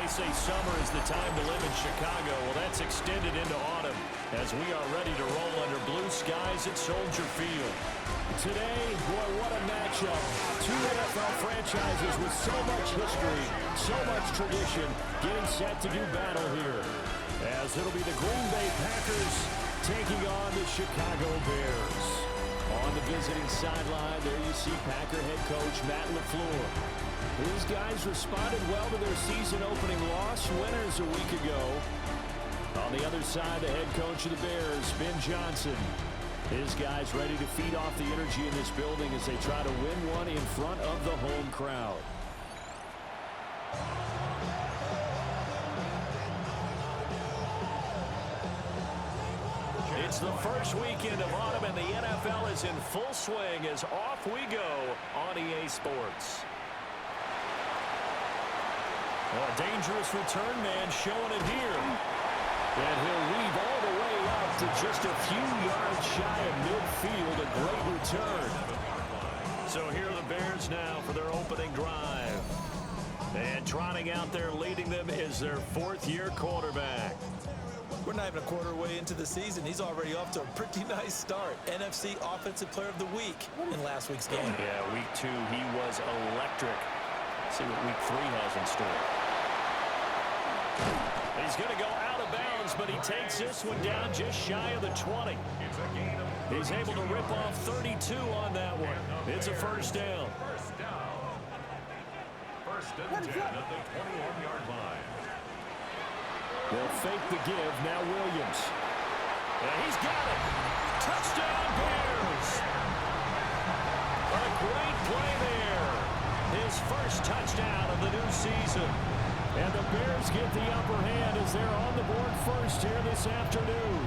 They say summer is the time to live in Chicago. Well, that's extended into autumn as we are ready to roll under blue skies at Soldier Field. Today, boy, what a matchup. Two NFL franchises with so much history, so much tradition, getting set to do battle here. As it'll be the Green Bay Packers taking on the Chicago Bears. On the visiting sideline, there you see Packer head coach Matt LaFleur. These guys responded well to their season-opening loss, winners a week ago. On the other side, the head coach of the Bears, Ben Johnson. His guys ready to feed off the energy in this building as they try to win one in front of the home crowd. It's the first weekend of autumn, and the NFL is in full swing as off we go on EA Sports. A dangerous return man showing it here. And he'll weave all the way out to just a few yards shy of midfield. A great return. So here are the Bears now for their opening drive. And trotting out there leading them is their fourth-year quarterback. We're not even a quarter way into the season. He's already off to a pretty nice start. NFC Offensive Player of the Week in last week's game. Yeah, week 2, he was electric. Let's see what week 3 has in store. He's going to go out of bounds, but he takes this one down just shy of the 20. He's able to rip off 32 on that one. It's a first down. First and 10 at the 21-yard line. They'll fake the give. Now Williams. And he's got it. Touchdown, Bears. A great play there. His first touchdown of the new season. And the Bears get the upper hand as they're on the board first here this afternoon.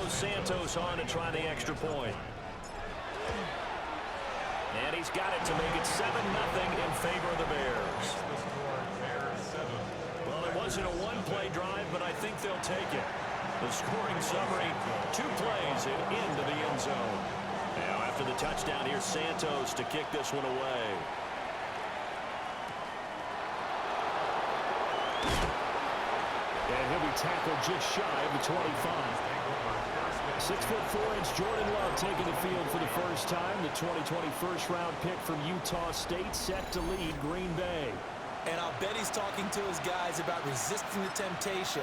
Santos on to try the extra point. And he's got it to make it 7-0 in favor of the Bears. Well, it wasn't a one-play drive, but I think they'll take it. The scoring summary, 2 plays and into the end zone. Now after the touchdown, here's Santos to kick this one away. And he'll be tackled just shy of the 25. 6'4" Jordan Love taking the field for the first time. The 2020 first-round pick from Utah State set to lead Green Bay. And I'll bet he's talking to his guys about resisting the temptation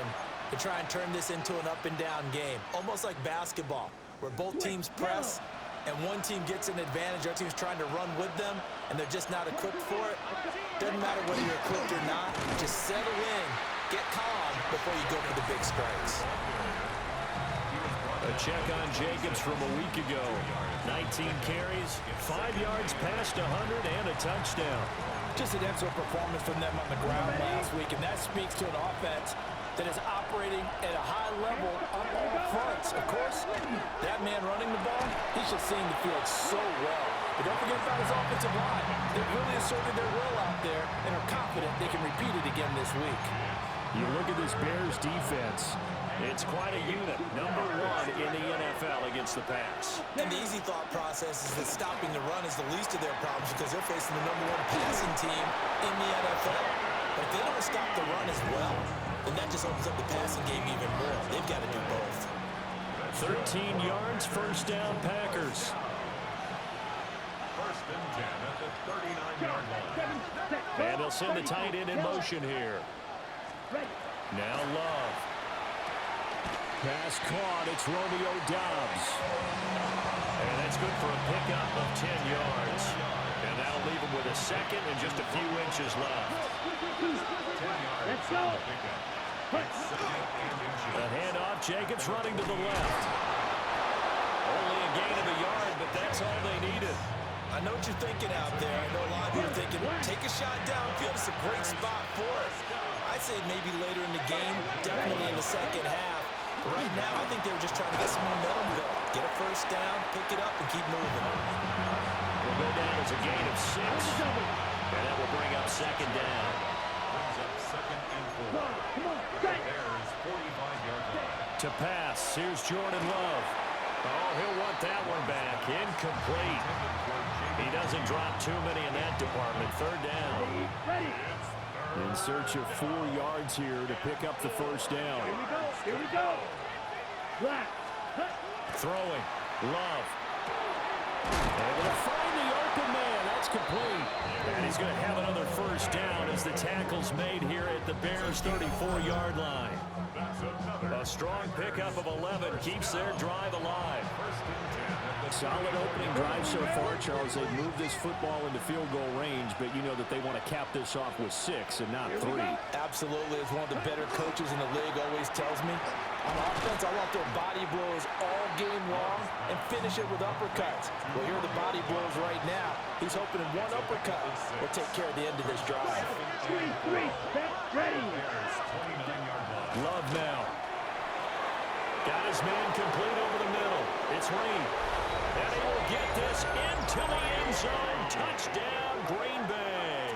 to try and turn this into an up-and-down game. Almost like basketball, where both teams press, and one team gets an advantage, the other team's trying to run with them, and they're just not equipped for it. Doesn't matter whether you're equipped or not. Just settle in, get calm before you go for the big strikes. A check on Jacobs from a week ago. 19 carries, 5 yards past 100, and a touchdown. Just an excellent performance from them on the ground last week, and that speaks to an offense that is operating at a high level on all fronts. Of course, that man running the ball, he's just seeing the field so well. But don't forget about his offensive line. They've really asserted their will out there and are confident they can repeat it again this week. You look at this Bears defense. It's quite a unit. Number 1 in the NFL against the pass. And the easy thought process is that stopping the run is the least of their problems because they're facing the number 1 passing team in the NFL. But if they don't stop the run as well, then that just opens up the passing game even more. They've got to do both. 13 yards, first down, Packers. First and 10 at the 39-yard line. And they'll send the tight end in motion here. Now Love. Pass caught. It's Romeo Doubs. And that's good for a pickup of 10 yards. And that'll leave him with a second and just a few inches left. Let's go. A handoff. Jacobs running to the left. Only a gain of a yard, but that's all they needed. I know what you're thinking out there. I know a lot of you are thinking, take a shot downfield. It's a great spot for it. I'd say maybe later in the game, definitely in the second half. Right now, I think they were just trying to get some momentum going. Get a first down, pick it up, and keep moving. Will go down as a gain of 6. And that will bring up second down. Brings up second and 4. Bears 45-yard line. To pass, here's Jordan Love. Oh, he'll want that one back. Incomplete. He doesn't drop too many in that department. Third down. In search of 4 yards here to pick up the first down. Here we go. Throwing. Love. Able to find the open man. That's complete. And he's going to have another first down as the tackle's made here at the Bears' 34-yard line. A strong pickup of 11 keeps their drive alive. Solid opening drive so far, Charles. They've moved this football into field goal range, but you know that they want to cap this off with 6 and not 3. Absolutely, as one of the better coaches in the league always tells me, on offense, I want their body blows all game long and finish it with uppercuts. Well, here are the body blows right now. He's hoping in one uppercut will take care of the end of this drive. 3, step ready. Love now. Got his man complete over the middle. It's Reed. And he will get this into the end zone. Touchdown, Green Bay.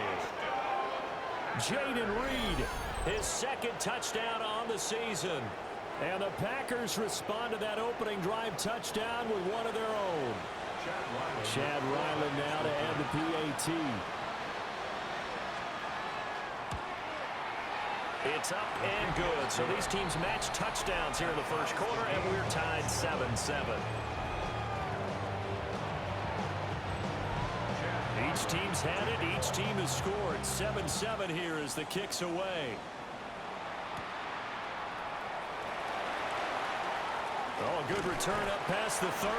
Jaden Reed, his second touchdown on the season. And the Packers respond to that opening drive touchdown with one of their own. Chad Ryland now to add the PAT. It's up and good. So these teams match touchdowns here in the first quarter, and we're tied 7-7. Each team's had it. Each team has scored. 7-7 here as the kick's away. Oh, a good return up past the 30.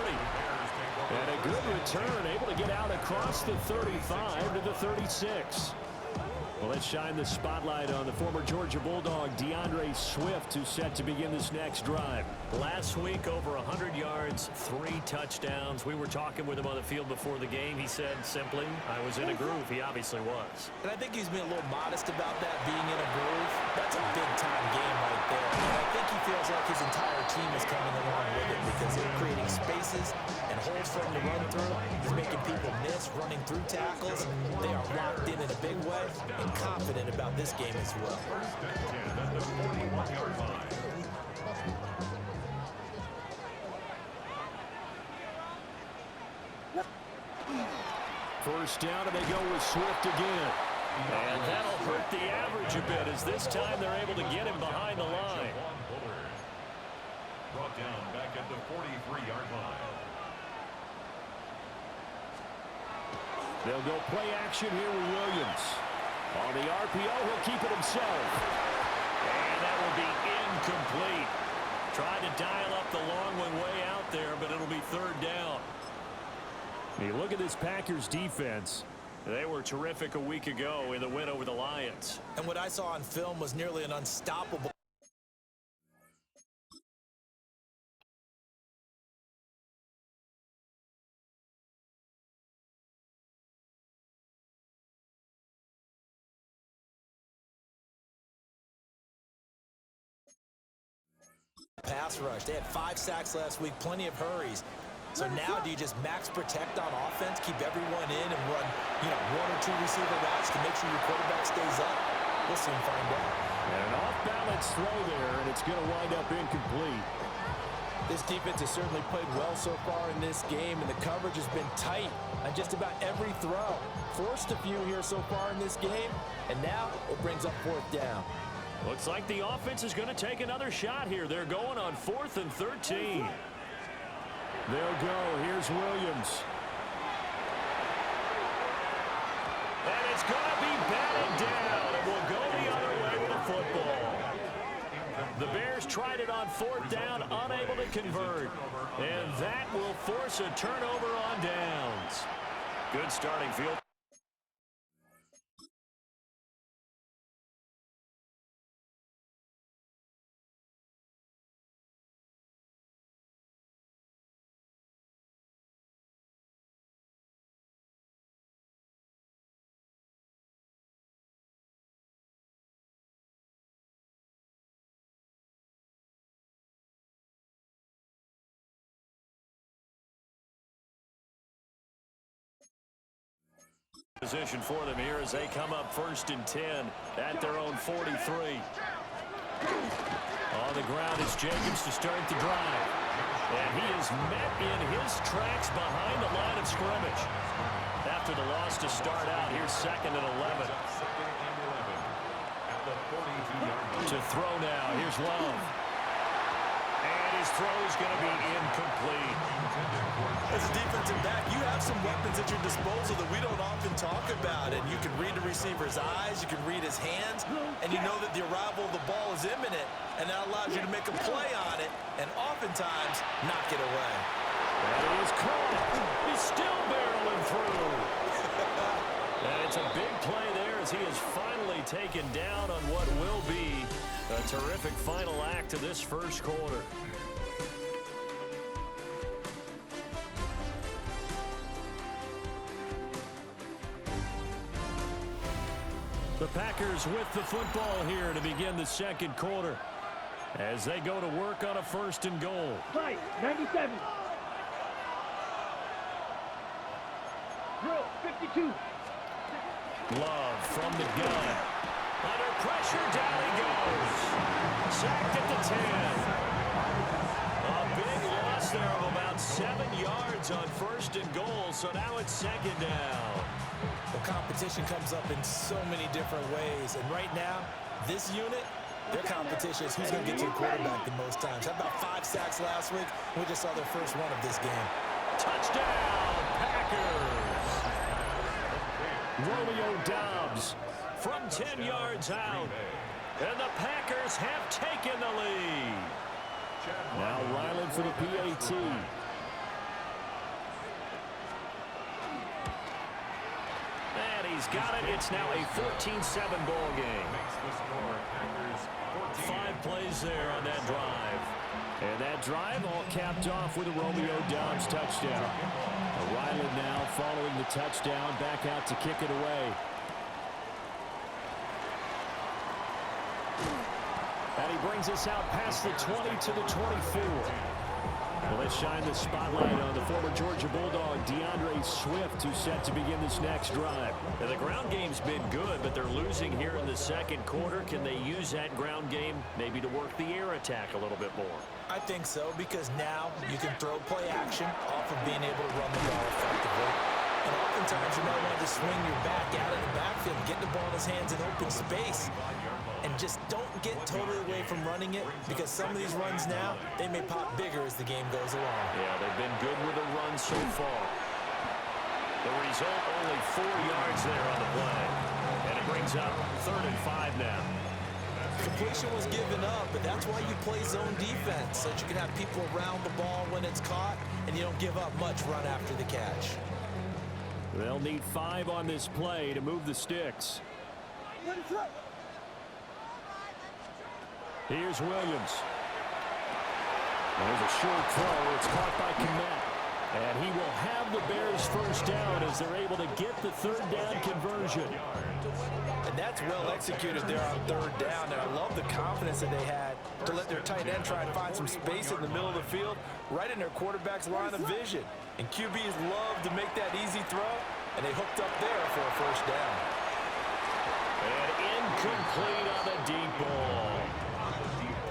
And a good return, able to get out across the 35 to the 36. Well, let's shine the spotlight on the former Georgia Bulldog, DeAndre Swift, who's set to begin this next drive. Last week, over 100 yards, 3 touchdowns. We were talking with him on the field before the game. He said simply, I was in a groove. He obviously was. And I think he's been a little modest about that, being in a groove. That's a big-time game right there. And I think he feels like his entire team is coming along with it because they're creating spaces and holes for him to run through. He's making people miss, running through tackles. They are locked in a big way and confident about this game as well. First down, and they go with Swift again. And that'll hurt the average a bit as this time they're able to get him behind the line. Brought down back at the 43-yard line. They'll go play action here with Williams. On the RPO, he'll keep it himself. And that will be incomplete. Tried to dial up the long one way out there, but it'll be third down. Hey, look at this Packers defense. They were terrific a week ago in the win over the Lions. And what I saw on film was nearly an unstoppable pass rush. They had 5 sacks last week, plenty of hurries. So now do you just max protect on offense, keep everyone in and run, 1 or 2 receiver routes to make sure your quarterback stays up? We'll soon find out. And an off-balance throw there, and it's going to wind up incomplete. This defense has certainly played well so far in this game, and the coverage has been tight on just about every throw. Forced a few here so far in this game, and now it brings up 4th down. Looks like the offense is going to take another shot here. They're going on 4th and 13. They'll go. Here's Williams. And it's going to be batted down. And we'll go the other way with the football. The Bears tried it on 4th down, unable to convert. And that will force a turnover on downs. Good starting field. Position for them here as they come up 1st and 10 at their own 43. On the ground is Jacobs to start the drive. And he is met in his tracks behind the line of scrimmage. After the loss to start out, here's 2nd and 11. To throw now, here's Love. And his throw is going to be incomplete. As a defensive back, you have some weapons at your disposal that we don't often talk about. And you can read the receiver's eyes, you can read his hands, and you know that the arrival of the ball is imminent, and that allows you to make a play on it and oftentimes knock it away. And he is caught. He's still barreling through. And it's a big play there as he is finally taken down on what will be a terrific final act of this first quarter. The Packers with the football here to begin the second quarter as they go to work on a 1st and goal. Right, 97. Drill, 52. Love from the gun. Under pressure, down he goes. Sacked at the 10. A big loss there of about 7 yards on 1st and goal, so now it's 2nd down. The competition comes up in so many different ways. And right now, this unit, their competition is who's going to get to the quarterback the most times. Had about 5 sacks last week. We just saw their first one of this game. Touchdown, Packers. Romeo Doubs from 10 yards out. And the Packers have taken the lead. Now Ryland for the PAT. And he's got it. It's now a 14-7 ball game. 5 plays there on that drive. And that drive all capped off with a Romeo Doubs touchdown. Ryland now following the touchdown, back out to kick it away. And he brings us out past the 20 to the 24. Well, let's shine the spotlight on the former Georgia Bulldog, DeAndre Swift, who's set to begin this next drive. Now, the ground game's been good, but they're losing here in the second quarter. Can they use that ground game maybe to work the air attack a little bit more? I think so, because now you can throw play action off of being able to run the ball effectively. And oftentimes you might want to swing your back out of the backfield, get the ball in his hands in open space, and just don't get totally away from running it, because some of these runs now, they may pop bigger as the game goes along. Yeah, they've been good with a run so far. The result, only 4 yards there on the play. And it brings up 3rd and 5 now. Completion was given up, but that's why you play zone defense, so that you can have people around the ball when it's caught, and you don't give up much run after the catch. They'll need 5 on this play to move the sticks. Here's Williams. There's a short throw. It's caught by Kmet. And he will have the Bears first down as they're able to get the 3rd down conversion. And that's well executed there on 3rd down. And I love the confidence that they had to let their tight end try and find some space in the middle of the field, right in their quarterback's line of vision. And QBs love to make that easy throw, and they hooked up there for a first down. And incomplete on the deep ball.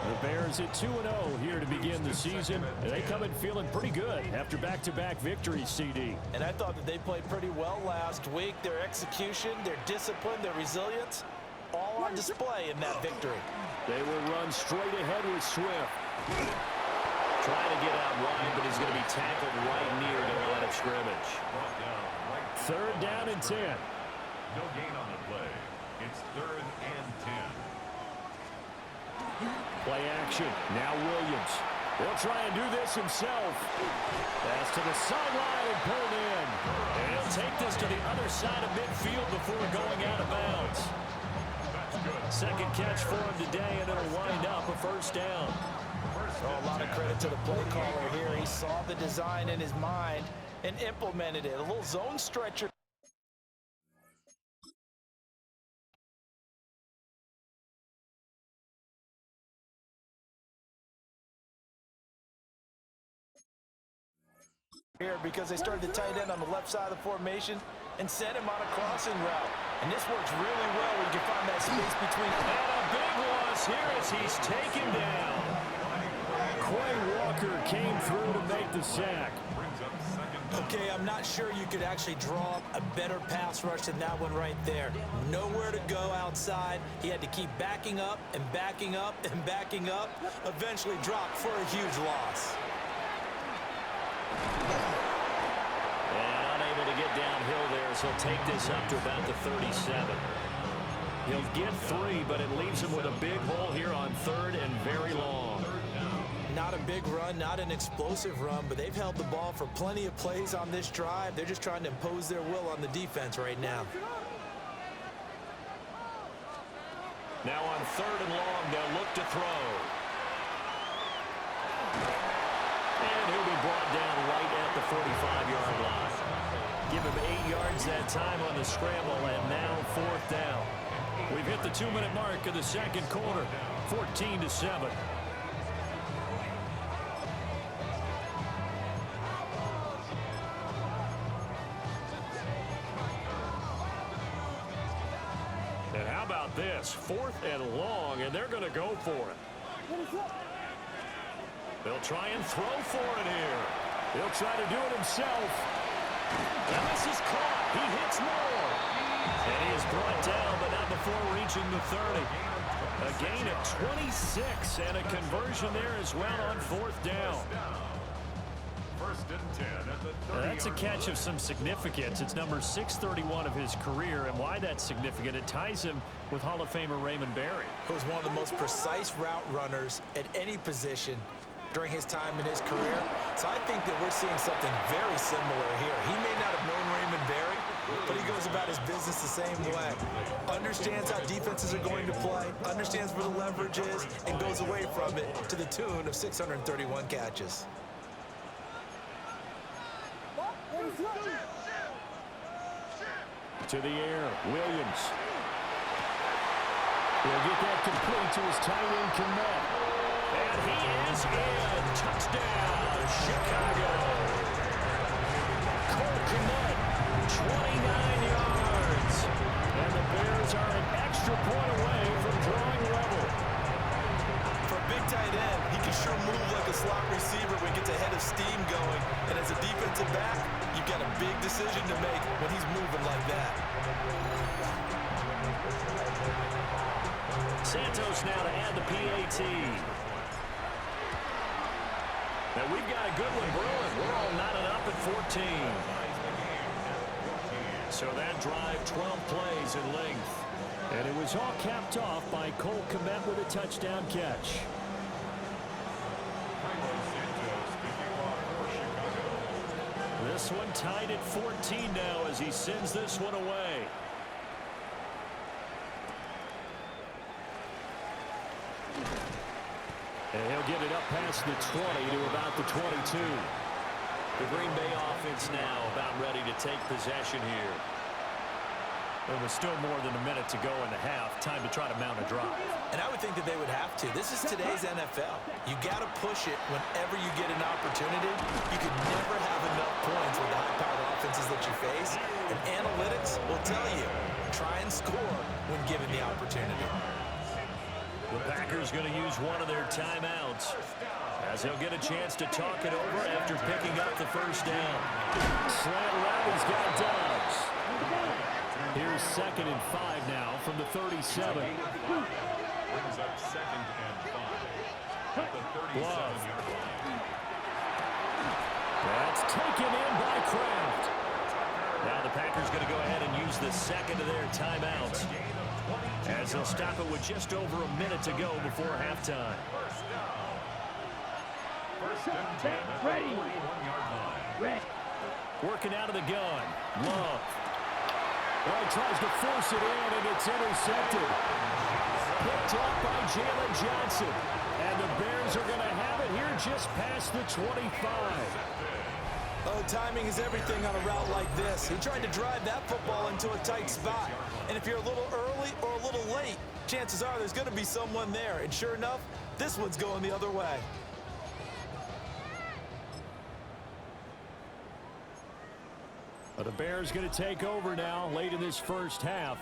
The Bears at 2-0 here to begin the season. And they come in feeling pretty good after back-to-back victories, CD. And I thought that they played pretty well last week. Their execution, their discipline, their resilience, all on display in that victory. They will run straight ahead with Swift. Trying to get out wide, but he's going to be tackled right near the line of scrimmage. 3rd down and 10. No gain on the play. It's 3rd and 10. Play action. Now Williams. He'll try and do this himself. Pass to the sideline and pulled in. And he'll take this to the other side of midfield before going out of bounds. Second catch for him today, and it'll wind up a first down. Oh, a lot of credit to the play caller here. He saw the design in his mind and implemented it. A little zone stretcher. Here, because they started the tight end on the left side of the formation, and sent him on a crossing route. And this works really well where you can find that space between. And a big loss here as he's taken down. Quay Walker came through to make the sack. Okay, I'm not sure you could actually draw up a better pass rush than that one right there. Nowhere to go outside. He had to keep backing up and backing up and backing up. Eventually dropped for a huge loss. And unable to get downhill there, so he'll take this up to about the 37. He'll get 3, but it leaves him with a big hole here on 3rd and very long. Not a big run, not an explosive run, but they've held the ball for plenty of plays on this drive. They're just trying to impose their will on the defense right now. Now on 3rd and long, they'll look to throw. And he'll be brought down right at the 45-yard line. Give him 8 yards that time on the scramble, and now 4th down. We've hit the 2-minute mark of the second quarter, 14-7. And how about this? 4th and long, and they're going to go for it. They'll try and throw for it here. He'll try to do it himself. And this is caught. He hits more. And he is brought down, but not before reaching the 30. A gain of 26 and a conversion there as well on 4th down. First and 10 at the 30. That's a catch of some significance. It's number 631 of his career, and why that's significant, it ties him with Hall of Famer Raymond Berry. Who was one of the most precise route runners at any position during his time in his career. So I think that we're seeing something very similar here. He may not have known Raymond Berry, but he goes about his business the same way. Understands how defenses are going to play, understands where the leverage is, and goes away from it to the tune of 631 catches. To the air, Williams. He'll get that complete to his tight end, Kmet. And he is in. Touchdown, Chicago. Cole Kmet, 29 yards. And the Bears are an extra point away from drawing level. For a big tight end, he can sure move like a slot receiver when he gets a head of steam going. And as a defensive back, you've got a big decision to make when he's moving like that. Santos now to add the PAT. Now we've got a good one brewing. We're all knotted up at 14. So that drive, 12 plays in length. And it was all capped off by Cole Kmet with a touchdown catch. This one tied at 14 now as he sends this one away. And he'll get it up past the 20 to about the 22. The Green Bay offense now about ready to take possession here. There was still more than a minute to go in the half. Time to try to mount a drive. And I would think that they would have to. This is today's NFL. You got to push it whenever you get an opportunity. You can never have enough points with the high-powered offenses that you face. And analytics will tell you, try and score when given the opportunity. The Packers going to use one of their timeouts as they'll get a chance to talk it over after picking up the first down. Slant route, he's got Dobbs. Here's 2nd and 5 now from the 37. Brings up 2nd and 5 at the 37-yard line. That's taken in by Kraft. Now the Packers going to go ahead and use the second of their timeouts as they'll stop it with just over a minute to go before halftime. First and 10 at the 41-yard line. Working out of the gun. Love. Well, he tries to force it in, and it's intercepted. Picked up by Jalen Johnson. And the Bears are going to have it here just past the 25. Oh, timing is everything on a route like this. He tried to drive that football into a tight spot. And if you're a little early or a little late, chances are there's going to be someone there. And sure enough, this one's going the other way. The Bears going to take over now late in this first half.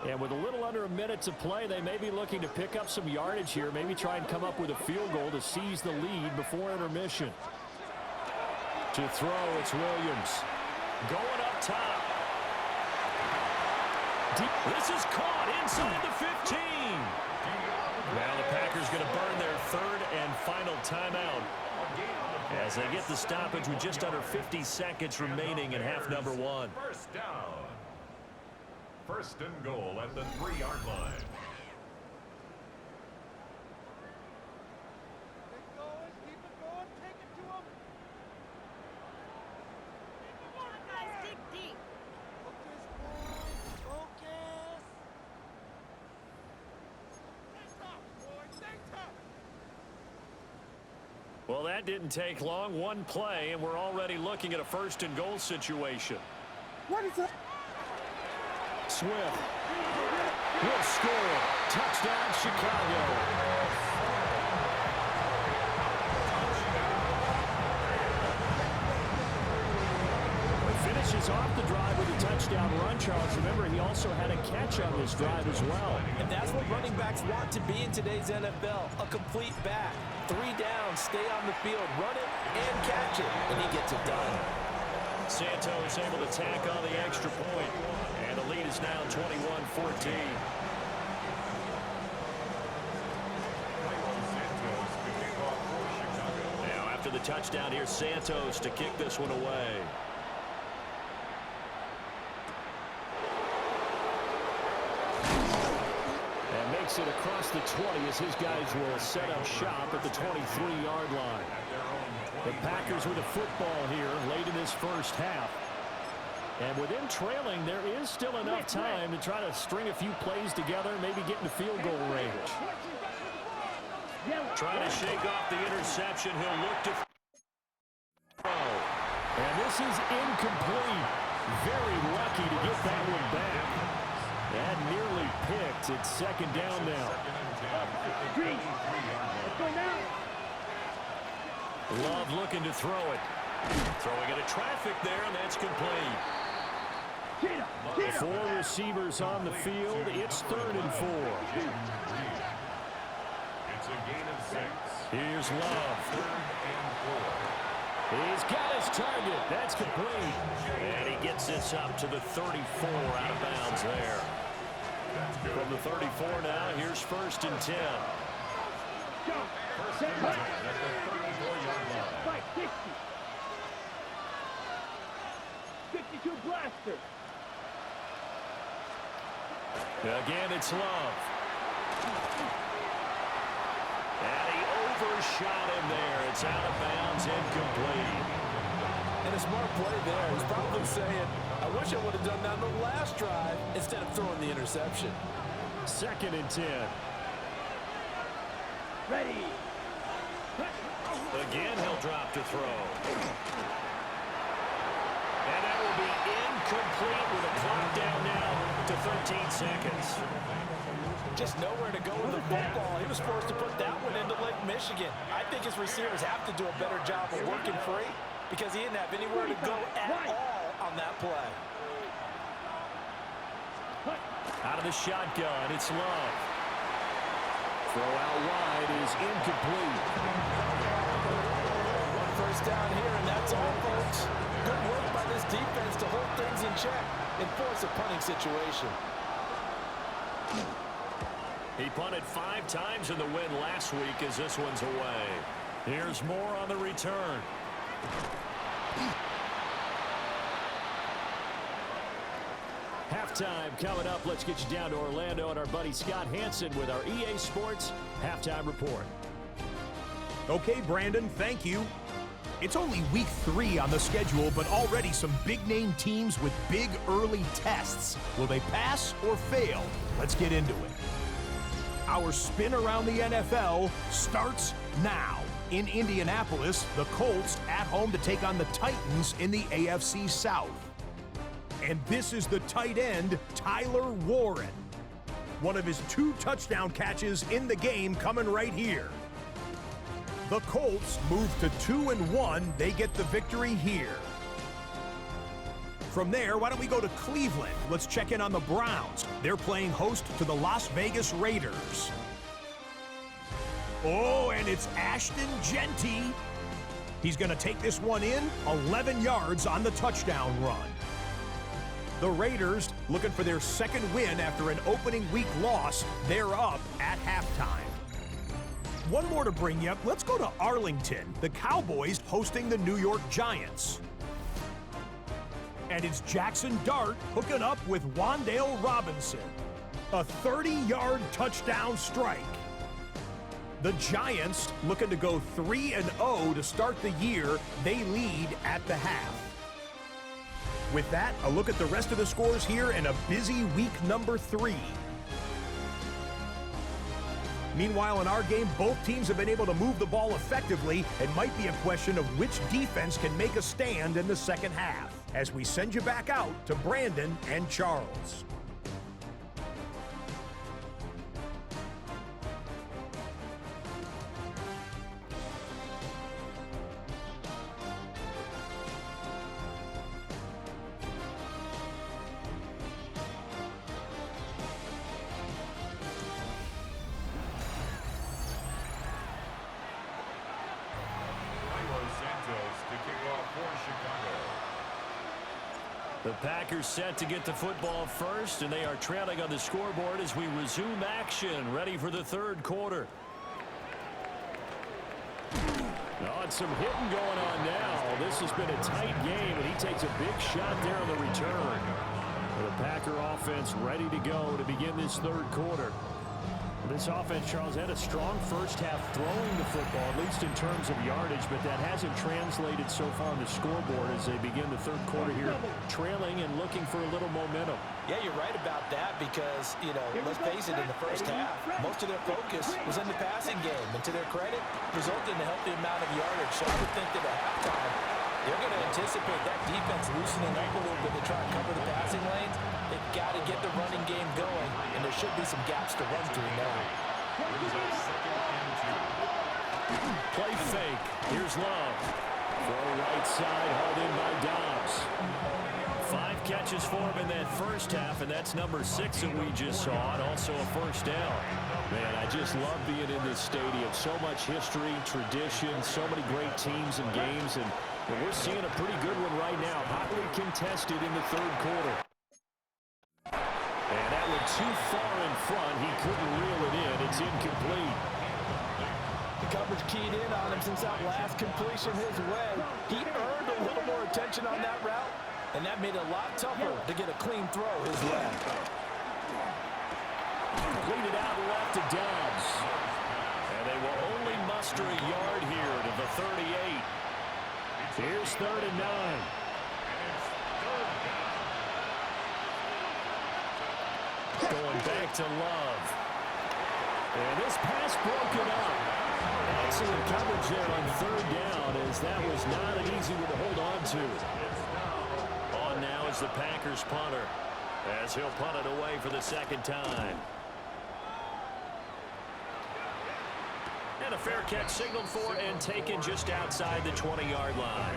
And with a little under a minute to play, they may be looking to pick up some yardage here, maybe try and come up with a field goal to seize the lead before intermission. To throw, it's Williams. Going up top. This is caught inside the 15. Now the Packers going to burn their third and final timeout as they get the stoppage with just under 50 seconds remaining in half number one. First down. First and goal at the 3-yard line. Well, that didn't take long. One play, and we're already looking at a first and goal situation. What is that? Swift will score. Touchdown, Chicago. Finishes off the drive with a touchdown run, Charles. Remember, he also had a catch on this drive as well. And that's what running backs want to be in today's NFL, a complete back. 3 downs, stay on the field, run it, and catch it, and he gets it done. Santos able to tack on the extra point, and the lead is now 21-14. Now, after the touchdown, here's Santos to kick this one away. Makes it across the 20 as his guys will set up shop at the 23-yard line. The Packers with a football here late in this first half. And with them trailing, there is still enough time to try to string a few plays together, maybe get into field goal range. Trying to shake off the interception. He'll look to throw. And this is incomplete. Very lucky to get that one back. And nearly picked. It's second down now. Love looking to throw it. Throwing it at traffic there, and that's complete. 4 receivers on the field. It's 3rd and 4. It's a gain of 6. Here's Love. 3rd and 4. He's got his target. That's complete. And he gets this up to the 34 out of bounds there. From the 34 now, here's 1st and 10. First and 10 at the 34-yard line. 52 blaster. Again, it's Love. And he overshot him there. It's out of bounds, incomplete. And a smart play there. He's probably saying, I wish I would have done that on the last drive instead of throwing the interception. 2nd and 10. Ready. Again, he'll drop to throw. And that will be incomplete with a clock down now to 13 seconds. Just nowhere to go with the football. He was forced to put that one into Lake Michigan. I think his receivers have to do a better job of working free because he didn't have anywhere to go at all on that play. Out of the shotgun, it's Love. Throw out wide is incomplete. 1 first down here, and that's all, folks. Good work by this defense to hold things in check and force a punting situation. He punted 5 times in the win last week as this one's away. Here's more on the return. Halftime coming up. Let's get you down to Orlando and our buddy Scott Hansen with our EA Sports Halftime Report. Okay, Brandon, thank you. It's only week 3 on the schedule, but already some big-name teams with big early tests. Will they pass or fail? Let's get into it. Our spin around the NFL starts now. In Indianapolis, the Colts at home to take on the Titans in the AFC South. And this is the tight end, Tyler Warren. One of his 2 touchdown catches in the game coming right here. The Colts move to 2-1. They get the victory here. From there, why don't we go to Cleveland? Let's check in on the Browns. They're playing host to the Las Vegas Raiders. Oh, and it's Ashton Genty. He's going to take this one in, 11 yards on the touchdown run. The Raiders, looking for their second win after an opening week loss, they're up at halftime. One more to bring you. Let's go to Arlington. The Cowboys hosting the New York Giants. And it's Jackson Dart hooking up with Wan'Dale Robinson. A 30-yard touchdown strike. The Giants looking to go 3-0 to start the year. They lead at the half. With that, a look at the rest of the scores here in a busy week number 3. Meanwhile, in our game, both teams have been able to move the ball effectively. It might be a question of which defense can make a stand in the second half. As we send you back out to Brandon and Charles. The Packers set to get the football first, and they are trailing on the scoreboard as we resume action, ready for the third quarter. Oh, and some hitting going on now. This has been a tight game, and he takes a big shot there on the return. The Packer offense ready to go to begin this third quarter. This offense, Charles, had a strong first half throwing the football, at least in terms of yardage, but that hasn't translated so far on the scoreboard as they begin the third quarter here, trailing and looking for a little momentum. Yeah, you're right about that because, let's face it, in the first half, most of their focus was in the passing game. And to their credit, resulted in a healthy amount of yardage. So I would think that at halftime, they're going to anticipate that defense loosening up a little bit to try and cover the passing lanes. They've got to get the running game going, and there should be some gaps to run through now. Play fake. Here's Love. Throw right side, hauled in by Dobbs. 5 catches for him in that first half, and that's number 6 that we just saw, and also a first down. Man, I just love being in this stadium. So much history, tradition, so many great teams and games, and we're seeing a pretty good one right now. Hotly contested in the third quarter. And that one too far in front. He couldn't reel it in. It's incomplete. The coverage keyed in on him since that last completion his way. He earned a little more attention on that route, and that made it a lot tougher to get a clean throw his way. Completed out left to Dobbs. And they will only muster a yard here to the 38. Here's 3rd and 9. Going back to Love. And this pass broken up. Excellent coverage there on 3rd down, as that was not an easy one to hold on to. On now is the Packers punter, as he'll punt it away for the second time. And a fair catch signaled for and taken just outside the 20-yard line.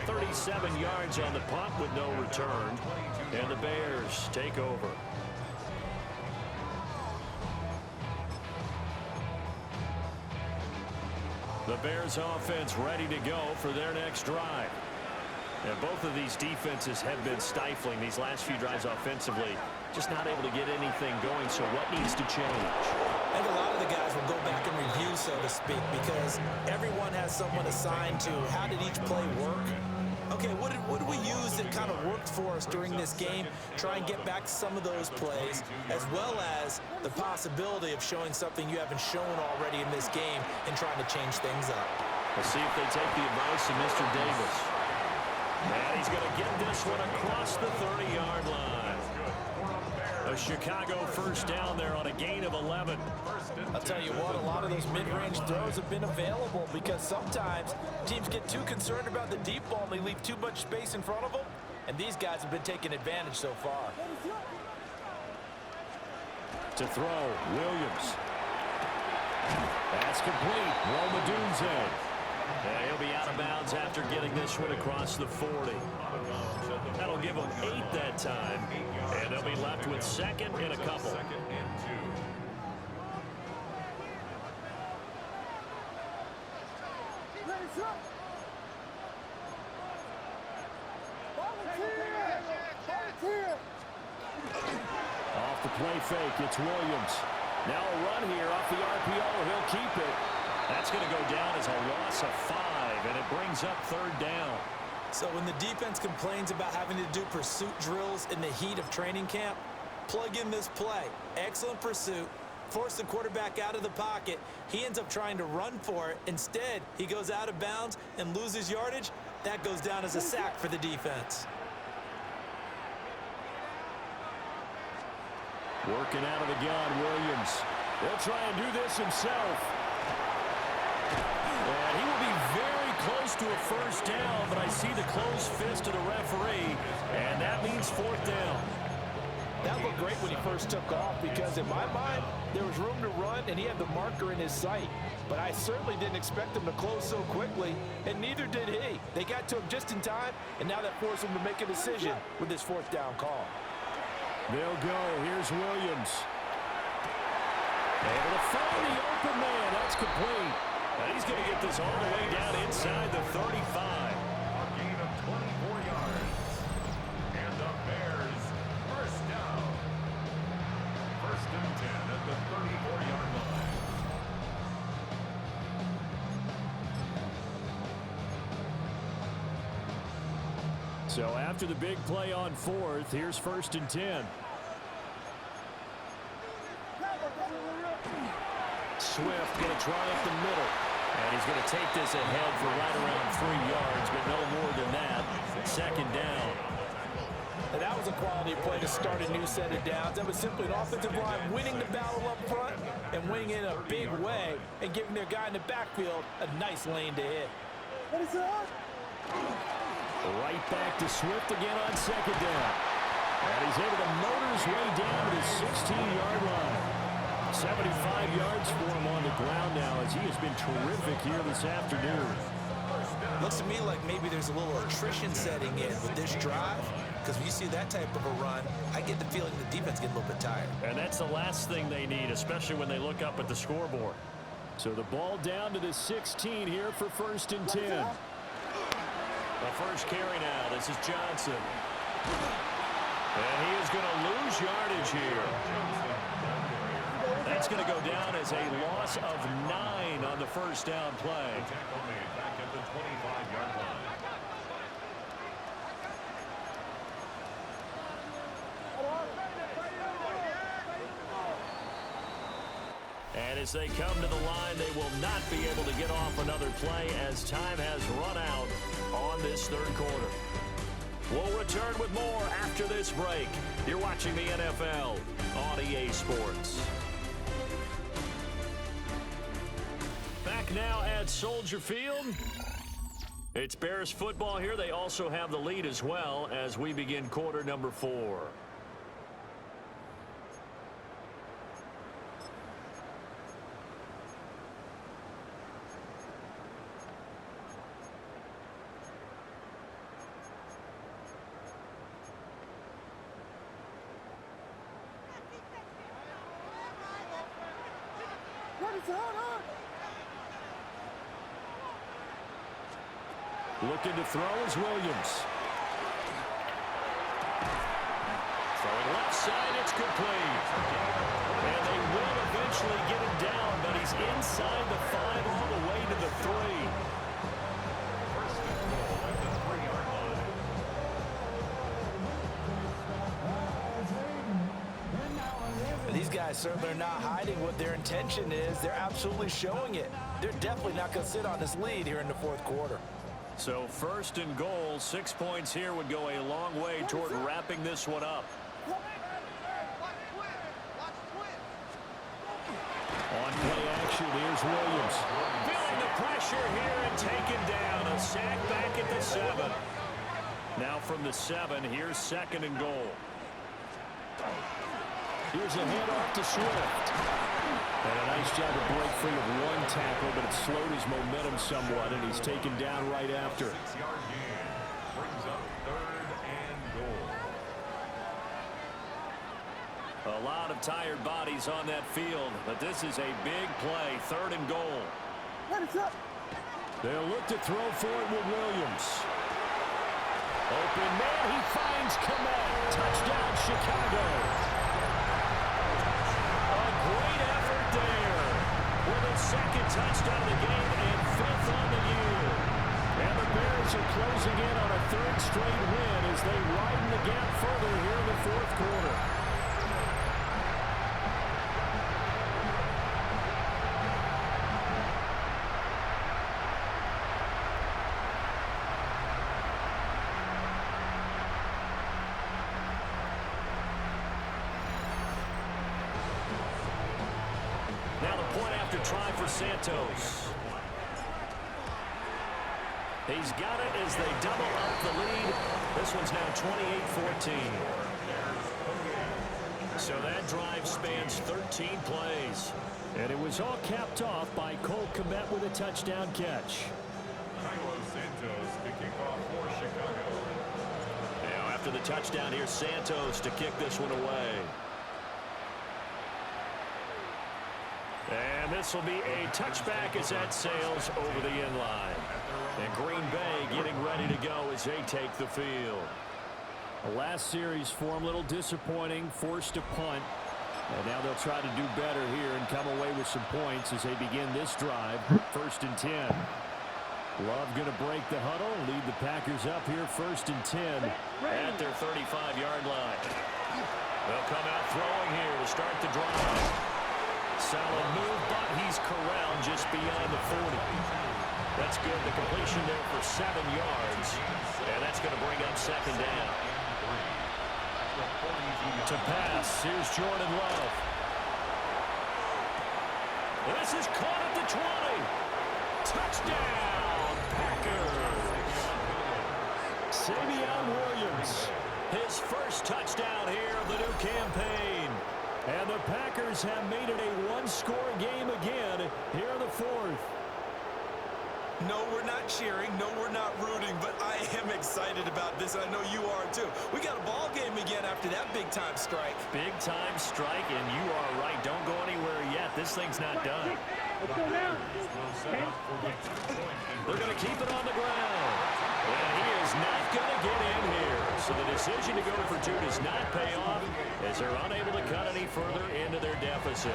37 yards on the punt with no return. And the Bears take over. The Bears offense ready to go for their next drive. And both of these defenses have been stifling these last few drives offensively. Just not able to get anything going, so what needs to change? I think a lot of the guys will go back and review, so to speak, because everyone has someone assigned to how did each play work. Okay, what did we use that kind of worked for us during this game? Try and get back to some of those plays, as well as the possibility of showing something you haven't shown already in this game and trying to change things up. We'll see if they take the advice of Mr. Davis. And he's going to get this one across the 30-yard line. A Chicago first down there on a gain of 11. I'll tell you what, a lot of those mid-range throws have been available because sometimes teams get too concerned about the deep ball and they leave too much space in front of them, and these guys have been taking advantage so far. To throw, Williams. That's complete. Romadunze. And he'll be out of bounds after getting this one across the 40. That'll give them 8 that time. And they'll be left with second and a couple. Second and 2. Off the play fake, it's Williams. Now a run here off the RPO. He'll keep it. That's going to go down as a loss of 5, and it brings up 3rd down. So when the defense complains about having to do pursuit drills in the heat of training camp, plug in this play. Excellent pursuit. Force the quarterback out of the pocket. He ends up trying to run for it. Instead, he goes out of bounds and loses yardage. That goes down as a sack for the defense. Working out of the gun, Williams. He'll try and do this himself. And he will be very close to a 1st down, but I see the closed fist of the referee, and that means 4th down. That looked great when he first took off because, in my mind, there was room to run, and he had the marker in his sight. But I certainly didn't expect him to close so quickly, and neither did he. They got to him just in time, and now that forced him to make a decision with his 4th down call. They'll go. Here's Williams. Able to find the open man. That's complete. And he's going to get this all the way down inside the 35. A gain of 24 yards. And the Bears first down. 1st and 10 at the 34-yard line. So after the big play on 4th, here's 1st and 10. Swift going to try up the middle. And he's going to take this ahead for right around 3 yards, but no more than that. 2nd down. And that was a quality play to start a new set of downs. That was simply an offensive line winning the battle up front and winning in a big way and giving their guy in the backfield a nice lane to hit. What is that? Right back to Swift again on 2nd down. And he's able to motor his way down to the 16-yard line. 75 yards for him on the ground now as he has been terrific here this afternoon. Looks to me like maybe there's a little attrition setting in with this drive, because when you see that type of a run, I get the feeling the defense getting a little bit tired. And that's the last thing they need, especially when they look up at the scoreboard. So the ball down to the 16 here for 1st and 10. The first carry now. This is Johnson. And he is going to lose yardage here. That's going to go down as a loss of 9 on the 1st down play. Tackle made back at the 25-yard line. And as they come to the line, they will not be able to get off another play as time has run out on this 3rd quarter. We'll return with more after this break. You're watching the NFL on EA Sports. Back now at Soldier Field. It's Bears football here. They also have the lead as well as we begin quarter number 4. Looking to throw is Williams. Throwing left side, it's complete. And they will eventually get him down, but he's inside the 5 all the way to the 3. First and goal at the 3-yard line. These guys certainly are not hiding what their intention is. They're absolutely showing it. They're definitely not going to sit on this lead here in the 4th quarter. So 1st and goal, 6 points here would go a long way toward wrapping this one up. On play action, here's Williams. Feeling the pressure here and taken down. A sack back at the 7. Now from the 7, here's 2nd and goal. Here's a handoff to Swift. And a nice job to break free of one tackle, but it slowed his momentum somewhat, and he's taken down right after. 6-yard gain brings up 3rd and A lot of tired bodies on that field, but this is a big play, 3rd and goal. They'll look to throw for it with Williams. Open man, he finds Komet. Touchdown, Chicago. A great effort there with his 2nd touchdown of the game and 5th on the year. And the Bears are closing in on a 3rd straight win as they widen the gap further here in the 4th quarter. Now the point after try for Santos. He's got it as they double up the lead. This one's now 28-14. So that drive spans 13 plays. And it was all capped off by Cole Komet with a touchdown catch. Santos to kick off for Chicago. Now after the touchdown, here's Santos to kick this one away. And this will be a touchback as that sails over the end line. And Green Bay getting ready to go as they take the field. The last series for them, a little disappointing, forced a punt. And now they'll try to do better here and come away with some points as they begin this drive. 1st and 10. Love going to break the huddle, lead the Packers up here 1st and 10 at their 35-yard line. They'll come out throwing here to start the drive. Solid move, but he's corralled just beyond the 40. That's good. The completion there for 7 yards. And that's going to bring up 2nd down. To pass, here's Jordan Love. This is caught at the 20. Touchdown, Packers. Savion Williams, his 1st touchdown here of the new campaign. And the Packers have made it a 1-score game again here in the 4th. No, we're not cheering. No, we're not rooting. But I am excited about this. I know you are, too. We got a ball game again after that big-time strike. Big-time strike, and you are right. Don't go anywhere yet. This thing's not done. They're going to keep it on the ground. And he is not going to get in here. So the decision to go for 2 does not pay off as they're unable to cut any further into their deficit.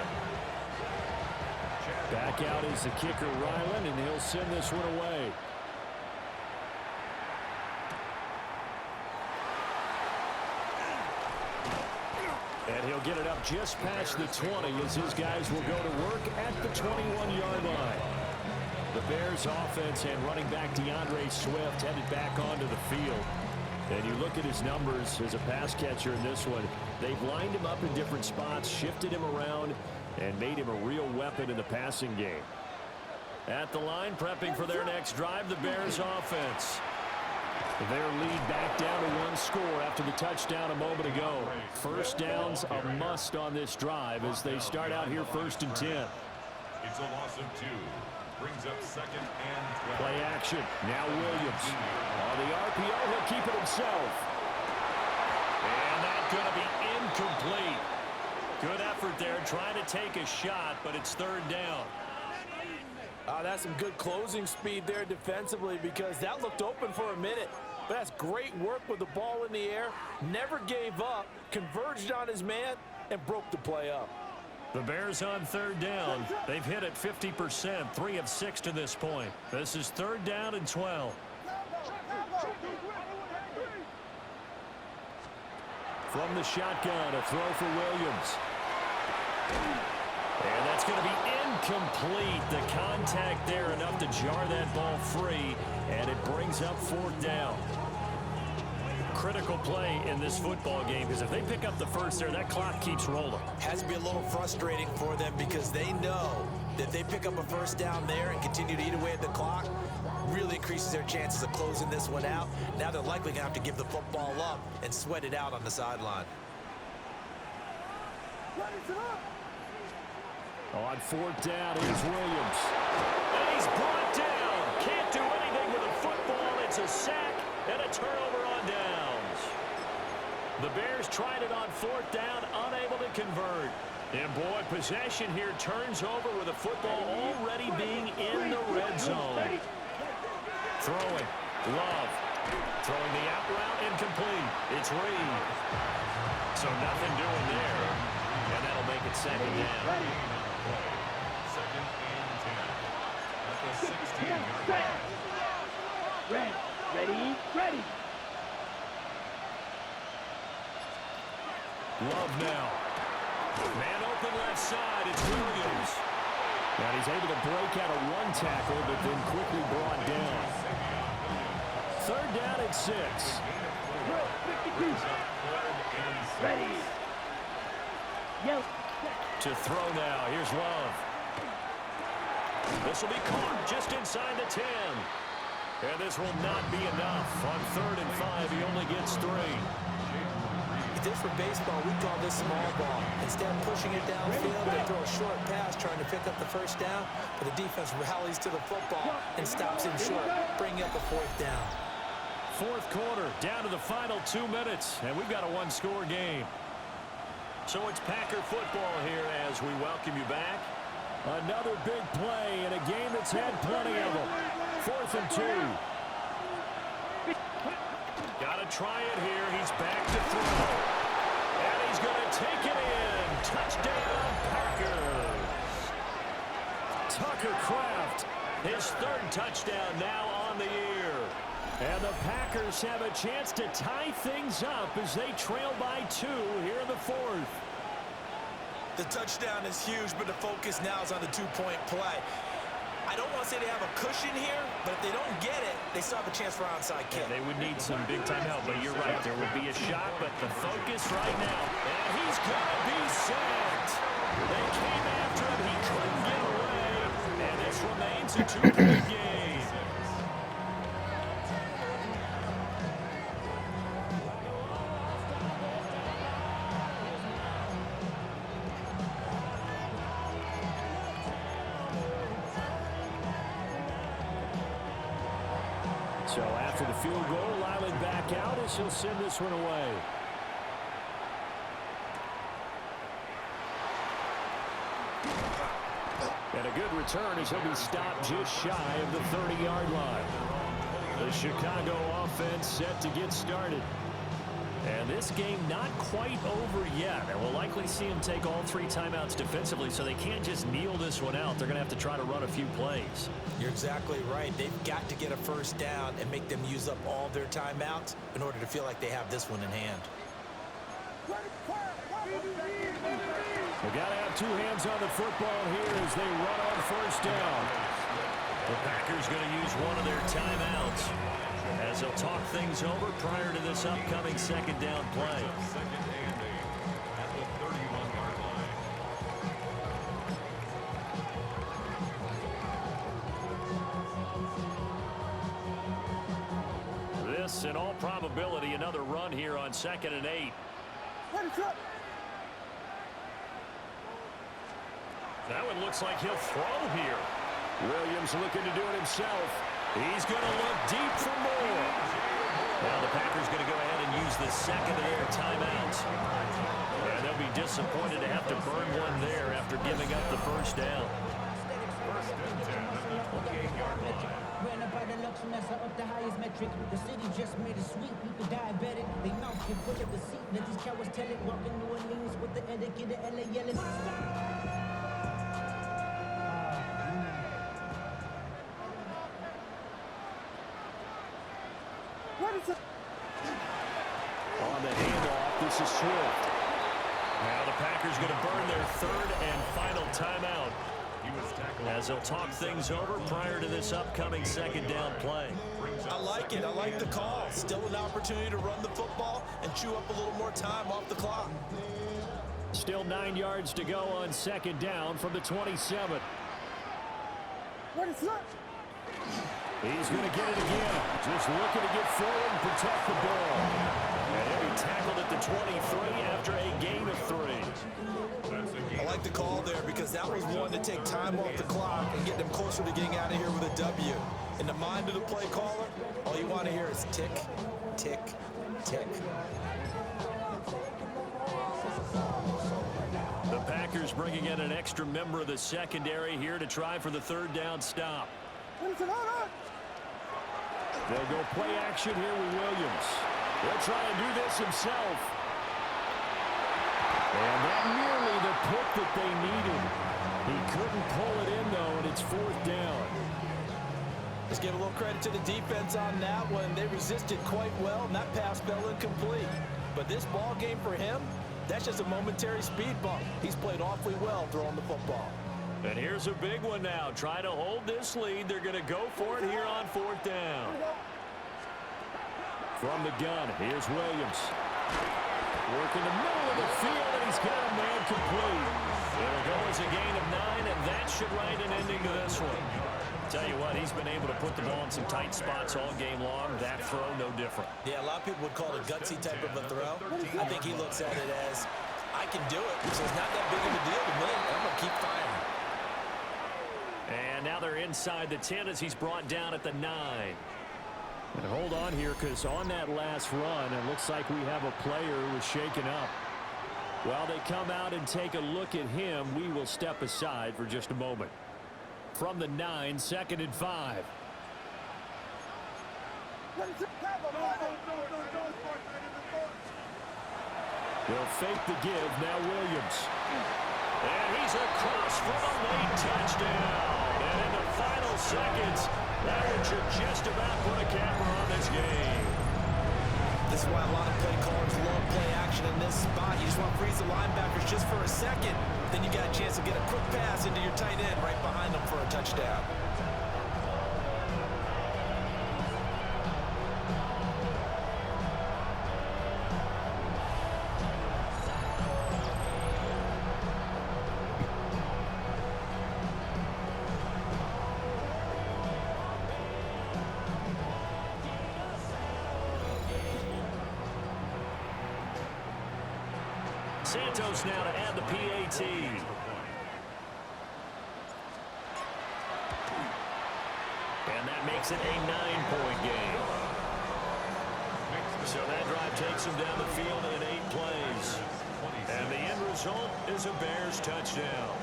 Back out is the kicker, Ryland, and he'll send this one away. And he'll get it up just past the 20 as his guys will go to work at the 21-yard line. The Bears offense and running back DeAndre Swift headed back onto the field. And you look at his numbers as a pass catcher in this one. They've lined him up in different spots, shifted him around, and made him a real weapon in the passing game. At the line, prepping for their next drive, the Bears offense. Their lead back down to 1 score after the touchdown a moment ago. 1st down's a must on this drive as they start out here 1st and 10. It's a loss of 2. Brings up 2nd and 12. Play action. Now Williams. On the RPO, he'll keep it himself. And that's going to be incomplete. Good effort there, trying to take a shot, but it's 3rd down. That's some good closing speed there defensively because that looked open for a minute. But that's great work with the ball in the air. Never gave up, converged on his man, and broke the play up. The Bears on 3rd down. They've hit it 50%, 3 of 6 to this point. This is 3rd down and 12. From the shotgun, a throw for Williams. And that's going to be incomplete. The contact there enough to jar that ball free, and it brings up 4th down. Critical play in this football game because if they pick up the 1st there, that clock keeps rolling. Has to be a little frustrating for them because they know that if they pick up a 1st down there and continue to eat away at the clock, really increases their chances of closing this one out. Now they're likely going to have to give the football up and sweat it out on the sideline. On 4th down, here's Williams. And he's brought down. Can't do anything with a football. It's a sack and a turnover on downs. The Bears tried it on 4th down, unable to convert. And boy, possession here turns over with the football already being in the red zone. Throwing. Love. Throwing the out route incomplete. It's Reed. So nothing doing there. And that'll make it 2nd down. 2nd and 10 at the 16-yard line. Ready. Love now. Man open left side. It's Williams. And he's able to break out of one tackle, but then quickly brought down. 3rd down at 6. Ready. Yep. To throw now. Here's Love. This will be caught just inside the 10. And this will not be enough. On 3rd and 5, he only gets 3. This for baseball, we call this small ball. Instead of pushing it downfield, they throw a short pass trying to pick up the 1st down, but the defense rallies to the football and stops him short, bringing up a 4th down. 4th quarter, down to the final 2 minutes, and we've got a one-score game. So it's Packer football here as we welcome you back. Another big play in a game that's had plenty of them. 4th and 2. Got to try it here. He's back to throw. And he's going to take it in. Touchdown, Packers. Tucker Kraft, his 3rd touchdown now on the year. And the Packers have a chance to tie things up as they trail by 2 here in the 4th. The touchdown is huge, but the focus now is on the 2-point play. I don't want to say they have a cushion here, but if they don't get it, they still have a chance for onside kick. They would need some big-time help, but you're right. There would be a shot, but the focus right now, and he's going to be sacked. They came after him. He couldn't get away, and this remains a 2-point game. So after the field goal, Lyman back out as he'll send this one away. And a good return as he'll be stopped just shy of the 30-yard line. The Chicago offense set to get started. And this game not quite over yet. And we'll likely see him take all 3 timeouts defensively, so they can't just kneel this one out. They're going to have to try to run a few plays. You're exactly right. They've got to get a 1st down and make them use up all their timeouts in order to feel like they have this one in hand. They've got to have 2 hands on the football here as they run on 1st down. The Packers going to use one of their timeouts as they'll talk things over prior to this upcoming 2nd down play. 2nd and 8 at the 31-yard line. This, in all probability, another run here on 2nd and 8. That one looks like he'll throw here. Williams looking to do it himself. He's going to look deep for more. Now the Packers going to go ahead and use the 2nd of their timeouts. And they'll be disappointed to have to burn one there after giving up the 1st down. 1st and 10 at the 28-yard line. Ran up by the luxuriness up the highest metric. The city just made it sweet. People diabetic. They mouth get full of deceit. Let these cowards tell it. Walking New Orleans with the etiquette of LA yelling. On the handoff, this is Swift. Now the Packers going to burn their 3rd and final timeout as they'll talk things over prior to this upcoming 2nd down play. I like it. I like the call. Still an opportunity to run the football and chew up a little more time off the clock. Still 9 yards to go on 2nd down from the 27. He's going to get it again. Just looking to get forward and protect the ball. And he'll be tackled at the 23 after a gain of 3. I like the call there because that was one to take time off the clock and get them closer to getting out of here with a W. In the mind of the play caller, all you want to hear is tick, tick, tick. bringing in an extra member of the secondary here to try for the third down stop. They'll go play action here with Williams. He'll try and do this himself. And that nearly the pick that they needed. He couldn't pull it in, though, and it's fourth down. Let's give a little credit to the defense on that one. They resisted quite well, and that pass fell incomplete. But this ball game for him, that's just a momentary speed bump. He's played awfully well throwing the football. And here's a big one now. Try to hold this lead. They're going to go for it here on fourth down. From the gun, here's Williams. Working the middle of the field, and he's got a man complete. It'll go as a gain of 9, and that should write an ending to this one. Tell you what, he's been able to put the ball in some tight spots all game long. That throw, no different. Yeah, a lot of people would call it a gutsy type of a throw. I think he looks at it as, I can do it, so it's not that big of a deal to me. I'm going to keep firing. And now they're inside the 10 as he's brought down at the 9. And hold on here, because on that last run, it looks like we have a player who was shaken up. While they come out and take a look at him, we will step aside for just a moment. From the 9, 2nd and 5. They'll fake the give, now Williams. And he's across from a late touchdown. And in the final seconds, that one should just about put a capper on this game. This is why a lot of play callers love play action in this spot. You just want to freeze the linebackers just for a second. Then you got a chance to get a quick pass into your tight end right behind them for a touchdown. Santos now to add the PAT. And that makes it a 9-point game. So that drive takes him down the field in 8 plays. And the end result is a Bears touchdown.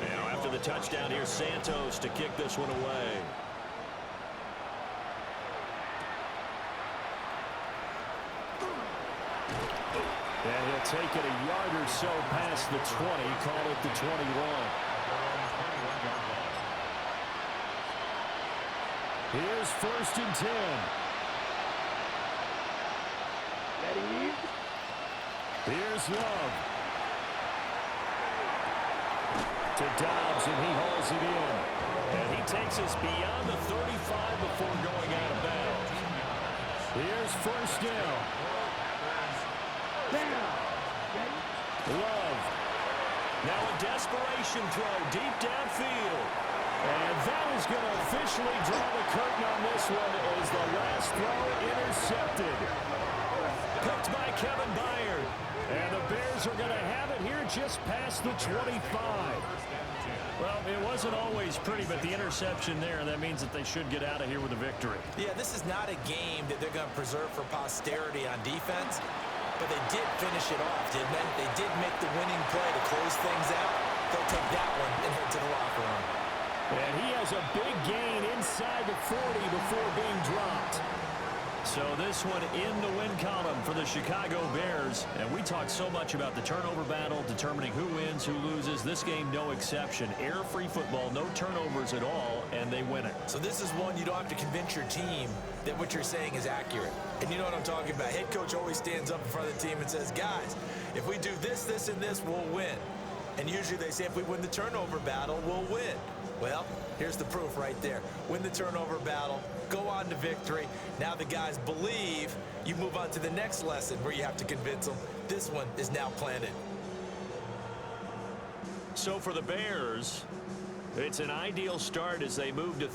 Now after the touchdown, here's Santos to kick this one away. And he'll take it a yard or so past the 20, call it the 21. Here's 1st and 10. Ready? Here's Love. To Dobbs, and he hauls it in. And he takes us beyond the 35 before going out of bounds. Here's 1st down. Love. Now a desperation throw deep downfield. And that is going to officially draw the curtain on this one as the last throw intercepted. Picked by Kevin Byard. And the Bears are going to have it here just past the 25. Well, it wasn't always pretty, but the interception there, that means that they should get out of here with a victory. Yeah, this is not a game that they're going to preserve for posterity on defense. But they did finish it off, didn't they? They did make the winning play to close things out. They'll take that one and head to the locker room. And he has a big gain inside the 40 before being dropped. So this one in the win column for the Chicago Bears. And we talked so much about the turnover battle, determining who wins, who loses. This game, no exception. Error-free football, no turnovers at all, and they win it. So this is one you don't have to convince your team that what you're saying is accurate. And you know what I'm talking about. Head coach always stands up in front of the team and says, guys, if we do this, this, and this, we'll win. And usually they say if we win the turnover battle, we'll win. Well, here's the proof right there. Win the turnover battle, go on to victory. Now the guys believe. You move on to the next lesson where you have to convince them. This one is now planted. So for the Bears, it's an ideal start as they move to